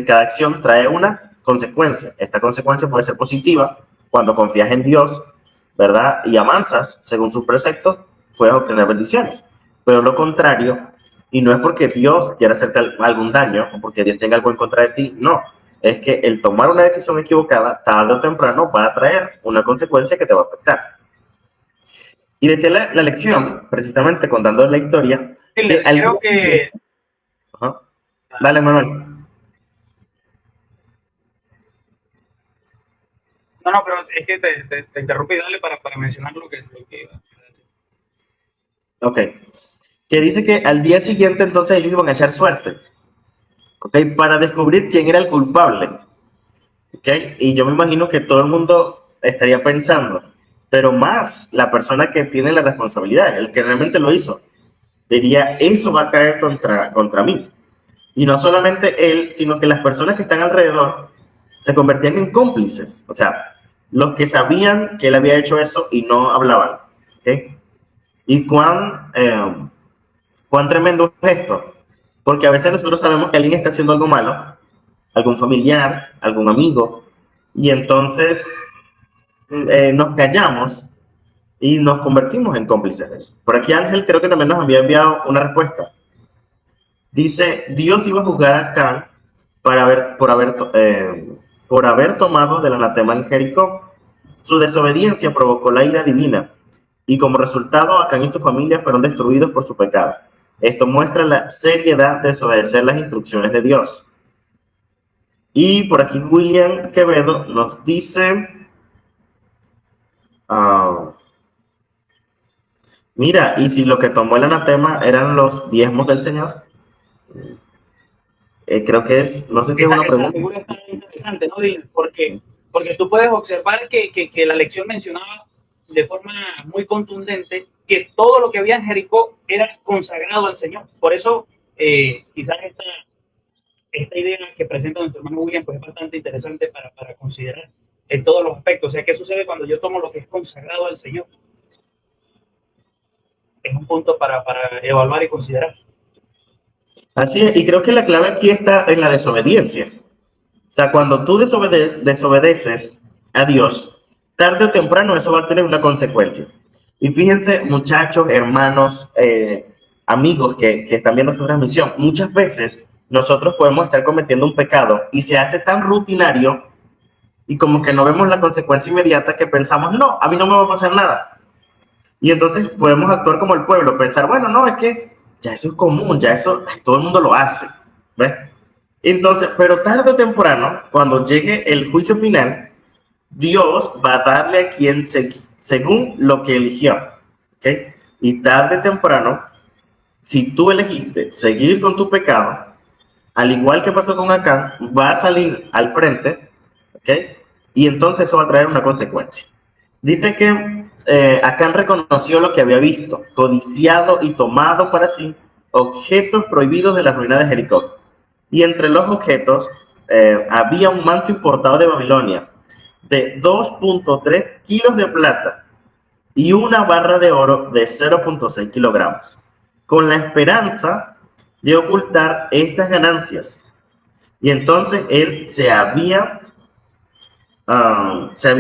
cada acción trae una consecuencia. Esta consecuencia puede ser positiva cuando confías en Dios, ¿verdad? Y avanzas según sus preceptos, puedes obtener bendiciones. Pero lo contrario, y no es porque Dios quiera hacerte algún daño o porque Dios tenga algo en contra de ti, no. Es que el tomar una decisión equivocada, tarde o temprano, va a traer una consecuencia que te va a afectar. Y decía la lección, precisamente contando la historia, creo que... Ajá. Dale, Manuel. No, pero es que te interrumpí, dale para mencionar lo que iba a decir. Ok. Que dice que al día siguiente entonces ellos iban a echar suerte, ¿ok? Para descubrir quién era el culpable, ¿ok? Y yo me imagino que todo el mundo estaría pensando, pero más la persona que tiene la responsabilidad, el que realmente lo hizo, diría, eso va a caer contra mí. Y no solamente él, sino que las personas que están alrededor se convertían en cómplices, o sea, los que sabían que él había hecho eso y no hablaban, ¿ok? Y cuán tremendo es esto, porque a veces nosotros sabemos que alguien está haciendo algo malo, algún familiar, algún amigo, y entonces nos callamos y nos convertimos en cómplices de eso. Por aquí Ángel creo que también nos había enviado una respuesta. Dice, Dios iba a juzgar a Can por haber tomado del anatema en Jericó. Su desobediencia provocó la ira divina, y como resultado Acán y su familia fueron destruidos por su pecado. Esto muestra la seriedad de desobedecer las instrucciones de Dios. Y por aquí William Quevedo nos dice, mira, y si lo que tomó el anatema eran los diezmos del Señor. Creo que es, no sé si es una pregunta. Esa figura es tan interesante, ¿no, Dylan? Porque tú puedes observar que la lección mencionaba de forma muy contundente que todo lo que había en Jericó era consagrado al Señor. Por eso, quizás esta idea que presenta nuestro hermano William pues, es bastante interesante para considerar en todos los aspectos. O sea, ¿qué sucede cuando yo tomo lo que es consagrado al Señor? Es un punto para evaluar y considerar. Así es, y creo que la clave aquí está en la desobediencia. O sea, cuando tú desobedeces a Dios, tarde o temprano eso va a tener una consecuencia. Y fíjense, muchachos, hermanos, amigos que están viendo esta transmisión, muchas veces nosotros podemos estar cometiendo un pecado y se hace tan rutinario y como que no vemos la consecuencia inmediata que pensamos, no, a mí no me va a pasar nada. Y entonces podemos actuar como el pueblo, pensar, bueno, no, es que ya eso es común, ya eso todo el mundo lo hace, ¿ves? Entonces, pero tarde o temprano, cuando llegue el juicio final, Dios va a darle a quien según lo que eligió, ¿ok? Y tarde o temprano, si tú elegiste seguir con tu pecado, al igual que pasó con Acán, va a salir al frente, ¿ok? Y entonces eso va a traer una consecuencia. Dice que Acán reconoció lo que había visto, codiciado y tomado para sí objetos prohibidos de la ruina de Jericó. Y entre los objetos había un manto importado de Babilonia de 2.3 kilos de plata y una barra de oro de 0.6 kilogramos, con la esperanza de ocultar estas ganancias. Y entonces él se había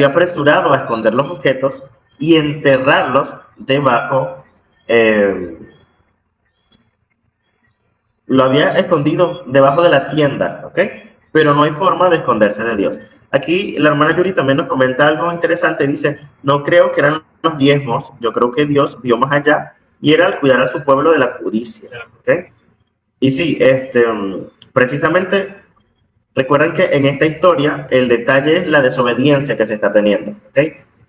apresurado a esconder los objetos y enterrarlos debajo, eh, lo había escondido debajo de la tienda, ¿ok? Pero no hay forma de esconderse de Dios. Aquí la hermana Yuri también nos comenta algo interesante, dice, no creo que eran los diezmos, yo creo que Dios vio más allá y era al cuidar a su pueblo de la codicia, ¿ok? Y sí, precisamente recuerden que en esta historia el detalle es la desobediencia que se está teniendo, ¿ok?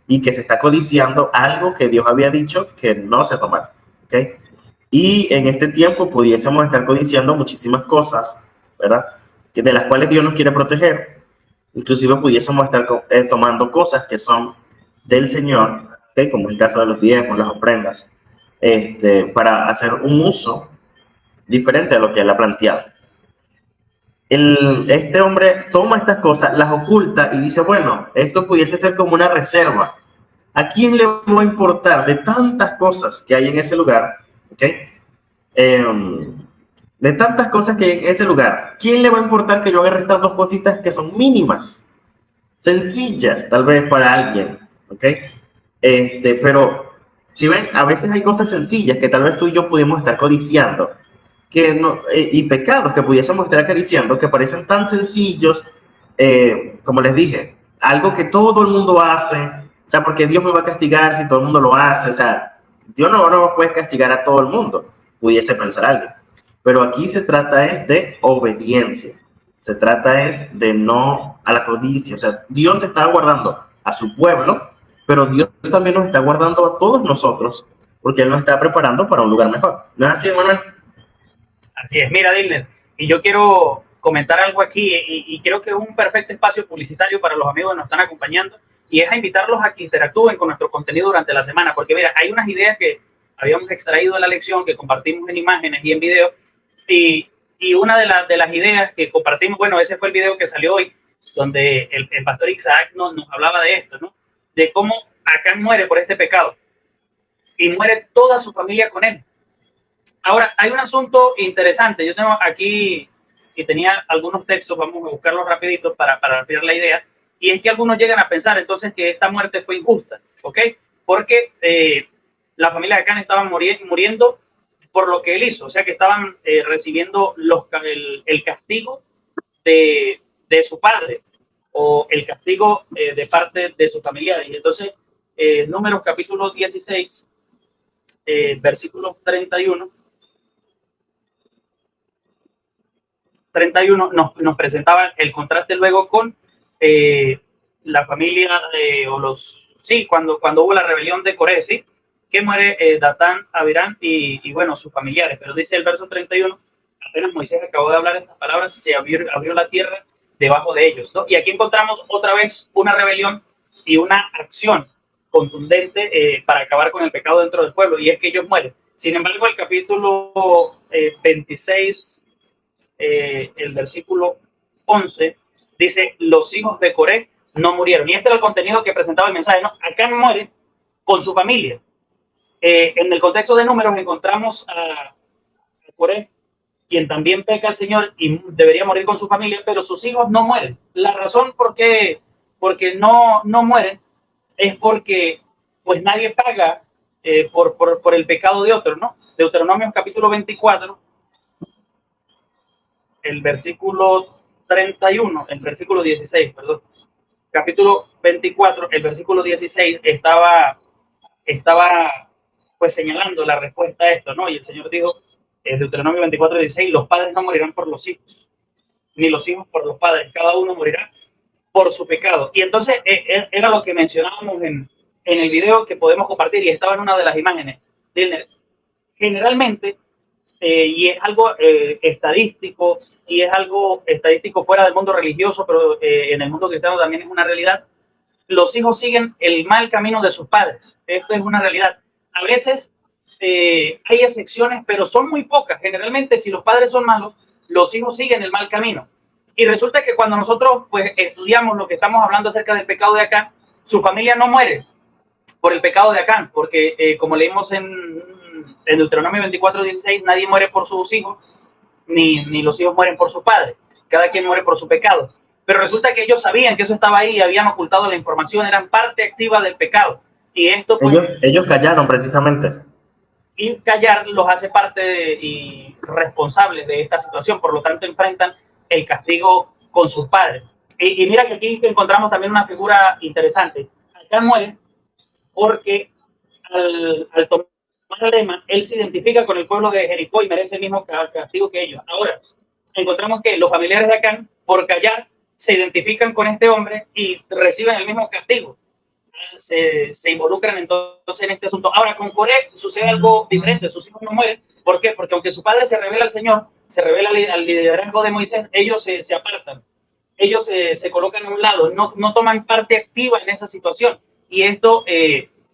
Y que se está codiciando algo que Dios había dicho que no se tomara, ¿ok? Y en este tiempo pudiésemos estar codiciando muchísimas cosas, ¿verdad? De las cuales Dios nos quiere proteger. Inclusive pudiésemos estar tomando cosas que son del Señor, ¿ok? Como el caso de los diezmos, las ofrendas, para hacer un uso diferente a lo que él ha planteado. Este hombre toma estas cosas, las oculta y dice, bueno, esto pudiese ser como una reserva. ¿A quién le va a importar de tantas cosas que hay en ese lugar? ¿Okay? De tantas cosas que hay en ese lugar, ¿quién le va a importar que yo agarre estas dos cositas que son mínimas? Sencillas, tal vez para alguien. ¿Ok? Pero, si ven, a veces hay cosas sencillas que tal vez tú y yo pudimos estar codiciando que no, y pecados que pudiésemos estar acariciando que parecen tan sencillos, como les dije, algo que todo el mundo hace, o sea, porque Dios me va a castigar si todo el mundo lo hace, o sea, Dios no puede castigar a todo el mundo, pudiese pensar alguien, pero aquí se trata es de obediencia, se trata es de no a la codicia, o sea, Dios está guardando a su pueblo, pero Dios también nos está guardando a todos nosotros, porque Él nos está preparando para un lugar mejor. ¿No es así, Manuel? Así es, mira, Dilner, y yo quiero comentar algo aquí y creo que es un perfecto espacio publicitario para los amigos que nos están acompañando y es a invitarlos a que interactúen con nuestro contenido durante la semana, porque mira, hay unas ideas que habíamos extraído de la lección, que compartimos en imágenes y en video, y una de las ideas que compartimos, bueno, ese fue el video que salió hoy, donde el pastor Isaac nos hablaba de esto, ¿no? De cómo Acán muere por este pecado y muere toda su familia con él. Ahora, hay un asunto interesante. Yo tengo aquí, y tenía algunos textos, vamos a buscarlos rapidito para ampliar la idea, y es que algunos llegan a pensar entonces que esta muerte fue injusta, ¿ok? Porque la familia de Acán estaban muriendo por lo que él hizo, o sea que estaban recibiendo el castigo de su padre o el castigo de parte de sus familiares. Y entonces, Números capítulo 16, versículo 31, nos presentaba el contraste luego con la familia sí, cuando hubo la rebelión de Coré, ¿sí? Que muere Datán, Abirán y bueno, sus familiares. Pero dice el verso 31, apenas Moisés acabó de hablar estas palabras, se abrió la tierra debajo de ellos, ¿no? Y aquí encontramos otra vez una rebelión y una acción contundente para acabar con el pecado dentro del pueblo, y es que ellos mueren. Sin embargo, el capítulo 26, el versículo 11, dice, los hijos de Coré no murieron. Y este era el contenido que presentaba el mensaje, ¿no? Acán muere con su familia. En el contexto de Números encontramos a Coré, quien también peca al Señor y debería morir con su familia, pero sus hijos no mueren. La razón porque no mueren es porque pues nadie paga por el pecado de otro, ¿no? Deuteronomio capítulo 24, el versículo 31, el versículo 16, perdón. Capítulo 24, el versículo 16 estaba pues señalando la respuesta a esto, ¿no? Y el Señor dijo, en Deuteronomio 24, 16, los padres no morirán por los hijos, ni los hijos por los padres, cada uno morirá por su pecado. Y entonces era lo que mencionábamos en el video que podemos compartir y estaba en una de las imágenes. Generalmente, y es algo estadístico y es algo estadístico fuera del mundo religioso, pero en el mundo cristiano también es una realidad. Los hijos siguen el mal camino de sus padres. Esto es una realidad. A veces hay excepciones, pero son muy pocas. Generalmente, si los padres son malos, los hijos siguen el mal camino. Y resulta que cuando nosotros pues, estudiamos lo que estamos hablando acerca del pecado de Acán, su familia no muere por el pecado de Acán, porque como leímos en Deuteronomio 24:16, nadie muere por sus hijos, ni los hijos mueren por sus padres. Cada quien muere por su pecado. Pero resulta que ellos sabían que eso estaba ahí, habían ocultado la información, eran parte activa del pecado. Y esto pues, ellos callaron precisamente. Y callar los hace parte y responsables de esta situación, por lo tanto enfrentan el castigo con sus padres. Y mira que aquí encontramos también una figura interesante. Acán muere porque al tomar el lema, él se identifica con el pueblo de Jericó y merece el mismo castigo que ellos. Ahora, encontramos que los familiares de Acán, por callar, se identifican con este hombre y reciben el mismo castigo. Se involucran entonces en este asunto. Ahora, con Coré sucede algo diferente. Sus hijos no mueren. ¿Por qué? Porque aunque su padre se revela al Señor, se revela al liderazgo de Moisés, ellos se apartan. Ellos se colocan a un lado, no toman parte activa en esa situación. Y esto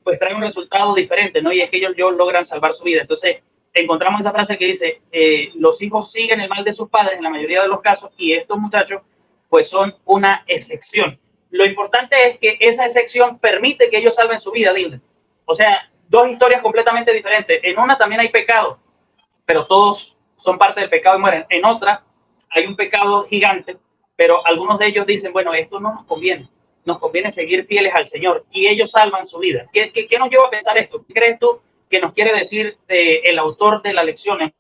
pues trae un resultado diferente, ¿no? Y es que ellos logran salvar su vida. Entonces, encontramos esa frase que dice, los hijos siguen el mal de sus padres en la mayoría de los casos, y estos muchachos pues son una excepción. Lo importante es que esa excepción permite que ellos salven su vida, Dilde. O sea, dos historias completamente diferentes. En una también hay pecado, pero todos son parte del pecado y mueren. En otra hay un pecado gigante, pero algunos de ellos dicen, bueno, esto no nos conviene seguir fieles al Señor, y ellos salvan su vida. ¿Qué nos lleva a pensar esto? ¿Qué crees tú que nos quiere decir el autor de la lección en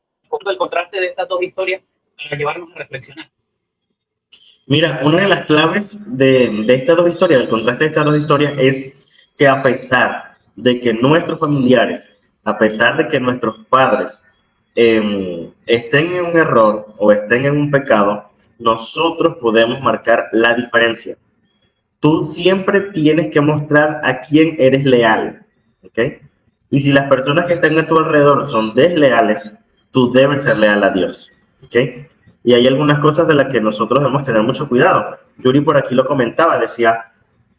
el contraste de estas dos historias para llevarnos a reflexionar? Mira, una de las claves de estas dos historias, del contraste de estas dos historias, es que a pesar de que nuestros familiares, a pesar de que nuestros padres estén en un error o estén en un pecado, nosotros podemos marcar la diferencia. Tú siempre tienes que mostrar a quién eres leal, ¿ok? Y si las personas que están a tu alrededor son desleales, tú debes ser leal a Dios, ¿ok? Y hay algunas cosas de las que nosotros debemos tener mucho cuidado. Yuri por aquí lo comentaba, decía,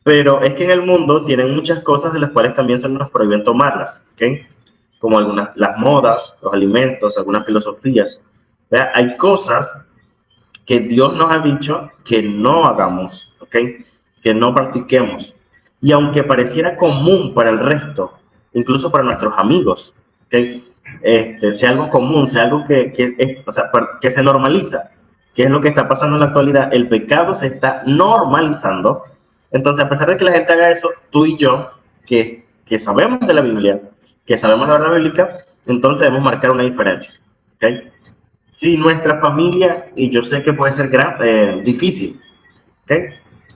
pero es que en el mundo tienen muchas cosas de las cuales también se nos prohíben tomarlas, ¿ok? Como las modas, los alimentos, algunas filosofías. ¿Verdad? Hay cosas que Dios nos ha dicho que no hagamos, ¿ok? Que no practiquemos. Y aunque pareciera común para el resto, incluso para nuestros amigos, ¿ok? Sea algo común, sea algo que se normaliza, que es lo que está pasando en la actualidad. El pecado se está normalizando. Entonces, a pesar de que la gente haga eso, tú y yo, que sabemos de la Biblia, que sabemos la verdad bíblica, entonces debemos marcar una diferencia, ¿ok? Si nuestra familia, y yo sé que puede ser difícil, ¿ok?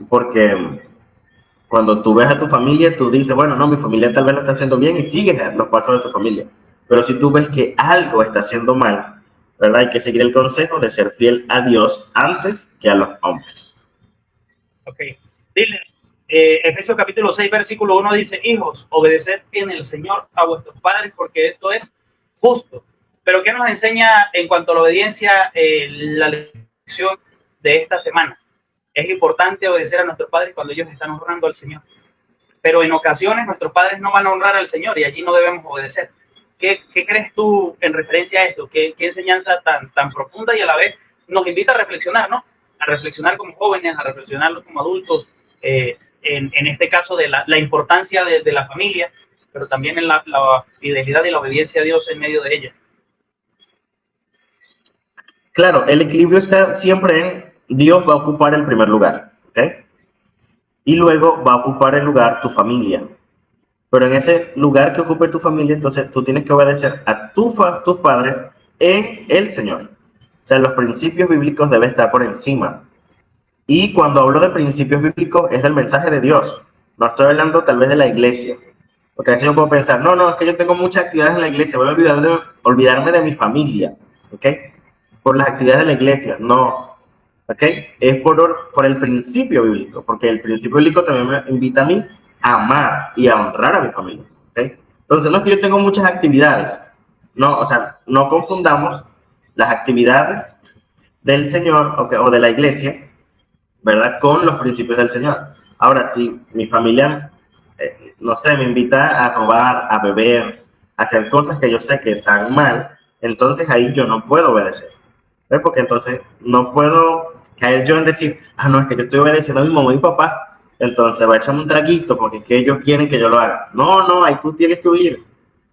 Porque cuando tú ves a tu familia, tú dices, bueno, no, mi familia tal vez lo está haciendo bien y sigues los pasos de tu familia. Pero si tú ves que algo está haciendo mal, ¿verdad? Hay que seguir el consejo de ser fiel a Dios antes que a los hombres. Ok. Dile, Efesios capítulo 6, versículo 1 dice, hijos, obedeced en el Señor a vuestros padres, porque esto es justo. Pero ¿qué nos enseña en cuanto a la obediencia la lección de esta semana? Es importante obedecer a nuestros padres cuando ellos están honrando al Señor. Pero en ocasiones nuestros padres no van a honrar al Señor y allí no debemos obedecer. ¿Qué crees tú en referencia a esto? ¿Qué enseñanza tan profunda y a la vez nos invita a reflexionar, ¿no? A reflexionar como jóvenes, a reflexionar como adultos, en este caso de la importancia de la familia, pero también en la fidelidad y la obediencia a Dios en medio de ella. Claro, el equilibrio está siempre en Dios va a ocupar el primer lugar, ¿ok? Y luego va a ocupar el lugar tu familia. Pero en ese lugar que ocupe tu familia, entonces tú tienes que obedecer a tus padres en el Señor. O sea, los principios bíblicos deben estar por encima. Y cuando hablo de principios bíblicos es del mensaje de Dios. No estoy hablando tal vez de la iglesia. Porque a veces yo puedo pensar, no, es que yo tengo muchas actividades en la iglesia, voy a olvidarme de mi familia, ¿ok? Por las actividades de la iglesia, no, ¿ok? Es por el principio bíblico, porque el principio bíblico también me invita a mí a amar y a honrar a mi familia, ¿ok? Entonces, no es que yo tengo muchas actividades, no, o sea, no confundamos las actividades del Señor o de la iglesia, ¿verdad? Con los principios del Señor. Ahora, si mi familia, no sé, me invita a robar, a beber, a hacer cosas que yo sé que están mal, entonces ahí yo no puedo obedecer. ¿Ves? Porque entonces no puedo caer yo en decir, no, es que yo estoy obedeciendo a mi mamá y mi papá, entonces va a echarme un traguito porque es que ellos quieren que yo lo haga. No, no, ahí tú tienes que huir,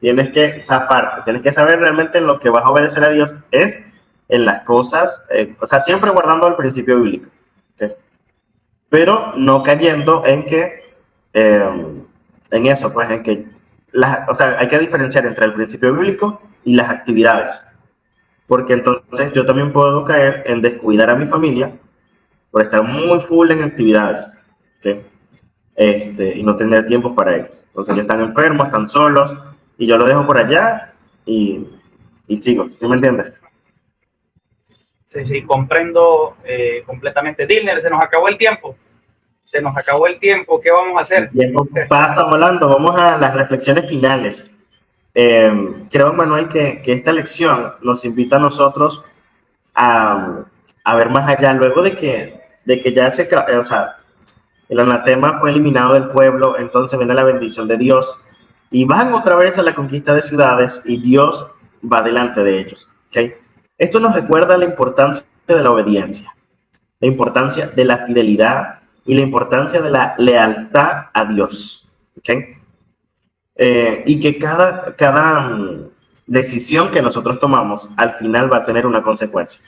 tienes que zafarte, tienes que saber realmente en lo que vas a obedecer a Dios es en las cosas, o sea, siempre guardando el principio bíblico, ¿okay? Pero no cayendo en que, en eso, pues, en que, o sea, hay que diferenciar entre el principio bíblico y las actividades, porque entonces yo también puedo caer en descuidar a mi familia por estar muy full en actividades, ¿okay? Y no tener tiempo para ellos. Entonces ellos están enfermos, están solos, y yo lo dejo por allá y, y sigo, ¿sí me entiendes? Sí, sí, comprendo completamente. Dilner, se nos acabó el tiempo. Se nos acabó el tiempo. ¿Qué vamos a hacer? El tiempo pasa volando. Vamos a las reflexiones finales. Creo, Manuel, que esta lección nos invita a nosotros a ver más allá, luego de que ya o sea, el anatema fue eliminado del pueblo, entonces viene la bendición de Dios y van otra vez a la conquista de ciudades y Dios va delante de ellos. ¿Okay? Esto nos recuerda la importancia de la obediencia, la importancia de la fidelidad y la importancia de la lealtad a Dios. ¿Okay? Y que cada decisión que nosotros tomamos al final va a tener una consecuencia.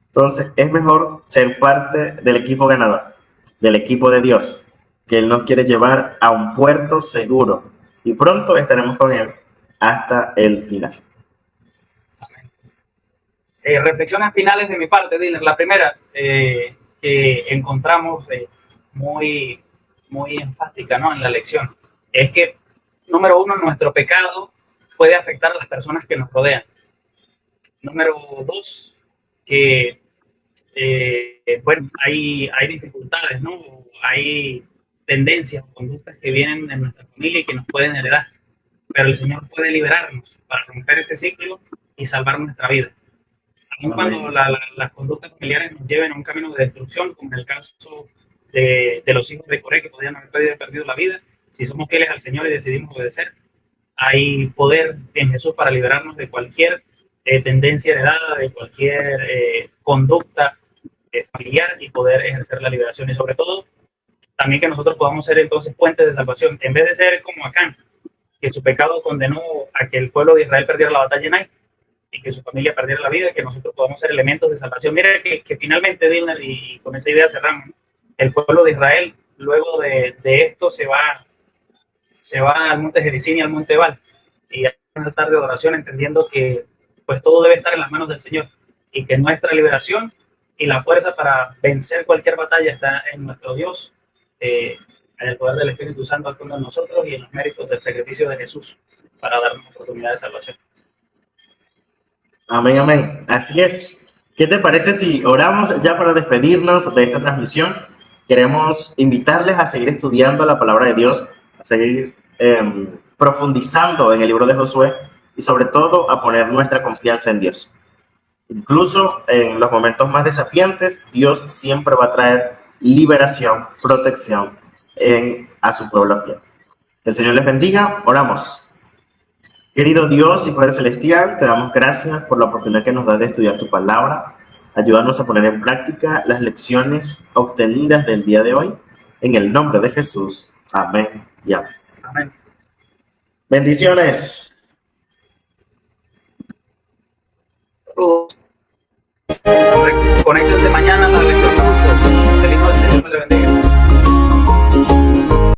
Entonces, es mejor ser parte del equipo ganador, del equipo de Dios, que Él nos quiere llevar a un puerto seguro y pronto estaremos con Él hasta el final. Reflexiones finales de mi parte, Dylan. La primera, que encontramos muy, muy enfática, ¿no?, en la lección, es que, número uno, nuestro pecado puede afectar a las personas que nos rodean. Número dos, que bueno, hay dificultades, ¿no? Hay tendencias, conductas que vienen de nuestra familia y que nos pueden heredar, pero el Señor puede liberarnos para romper ese ciclo y salvar nuestra vida. Aun cuando las conductas familiares nos lleven a un camino de destrucción, como en el caso de los hijos de Coré, que podían haber perdido la vida, si somos fieles al Señor y decidimos obedecer, hay poder en Jesús para liberarnos de cualquier tendencia heredada, de cualquier conducta familiar y poder ejercer la liberación. Y sobre todo, también que nosotros podamos ser entonces puentes de salvación. En vez de ser como Acán, que su pecado condenó a que el pueblo de Israel perdiera la batalla en Ai y que su familia perdiera la vida, que nosotros podamos ser elementos de salvación. Mira que finalmente, Dilner, y con esa idea cerramos, el pueblo de Israel, luego de esto, se va al monte Gerizim y al monte Ebal, y a una tarde de oración, entendiendo que pues todo debe estar en las manos del Señor y que nuestra liberación y la fuerza para vencer cualquier batalla está en nuestro Dios, en el poder del Espíritu Santo actuando en nosotros y en los méritos del sacrificio de Jesús para darnos oportunidad de salvación. Amén, amén. Así es. ¿Qué te parece si oramos ya para despedirnos de esta transmisión? Queremos invitarles a seguir estudiando la palabra de Dios, a seguir profundizando en el libro de Josué y sobre todo a poner nuestra confianza en Dios. Incluso en los momentos más desafiantes, Dios siempre va a traer liberación, protección a su pueblo fiel. Que el Señor les bendiga. Oramos. Querido Dios y Padre Celestial, te damos gracias por la oportunidad que nos das de estudiar tu palabra. Ayúdanos a poner en práctica las lecciones obtenidas del día de hoy. En el nombre de Jesús. Amén y amén. Amén. Bendiciones.